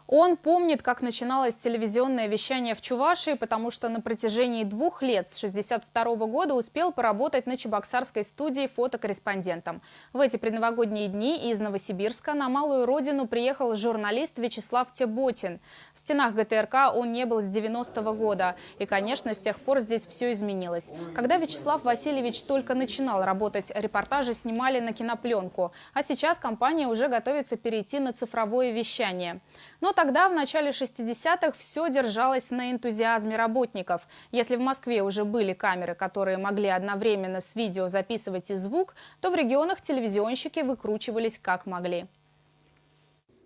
Он помнит, как начиналось телевизионное вещание в Чувашии, потому что на протяжении 2 лет с 1962 года успел поработать на чебоксарской студии фотокорреспондентом. В эти предновогодние дни из Новосибирска на малую родину приехал журналист Вячеслав Теботин. В стенах ГТРК он не был с 90-го года. И, конечно, с тех пор здесь все изменилось. Когда Вячеслав Васильевич только начинал работать, репортажи снимали на кинопленку. А сейчас компания уже готовится перейти на цифровое вещание. Но тогда, в начале 60-х, все держалось на энтузиазме работников. Если в Москве уже были камеры, которые могли одновременно с видео записывать и звук, то в регионах телевизионщики выкручивались как могли.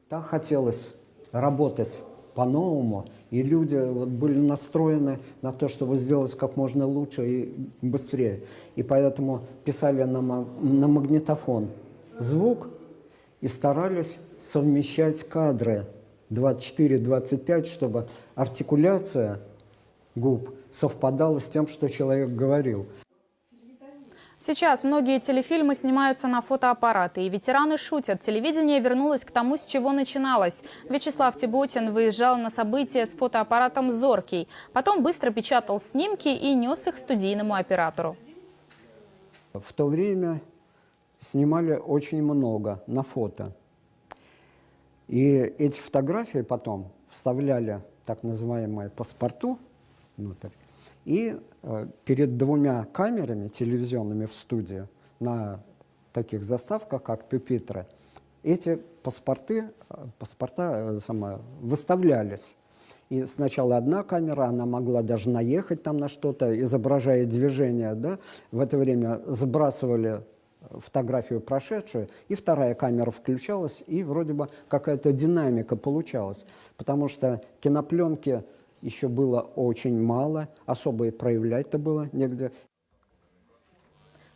Так хотелось работать по-новому, и люди были настроены на то, чтобы сделать как можно лучше и быстрее. И поэтому писали на магнитофон звук и старались совмещать кадры 24-25, чтобы артикуляция губ совпадала с тем, что человек говорил. Сейчас многие телефильмы снимаются на фотоаппараты, и ветераны шутят. Телевидение вернулось к тому, с чего начиналось. Вячеслав Теботин выезжал на события с фотоаппаратом «Зоркий». Потом быстро печатал снимки и нес их студийному оператору. В то время снимали очень много на фото. И эти фотографии потом вставляли так называемые паспорту внутрь. И перед 2 камерами телевизионными в студии на таких заставках, как пюпитры, эти паспорта выставлялись. И сначала одна камера, она могла даже наехать там на что-то, изображая движение, да? В это время сбрасывали фотографию прошедшую, и вторая камера включалась, и вроде бы какая-то динамика получалась. Потому что кинопленки еще было очень мало, особо и проявлять-то было негде.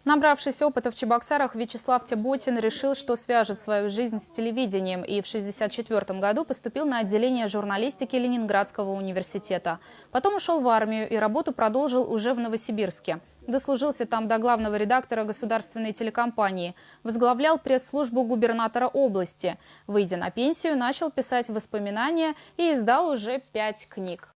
Набравшись опыта в Чебоксарах, Вячеслав Теботин решил, что свяжет свою жизнь с телевидением, и в 1964 году поступил на отделение журналистики Ленинградского университета. Потом ушел в армию и работу продолжил уже в Новосибирске. Дослужился там до главного редактора государственной телекомпании. Возглавлял пресс-службу губернатора области. Выйдя на пенсию, начал писать воспоминания и издал уже 5 книг.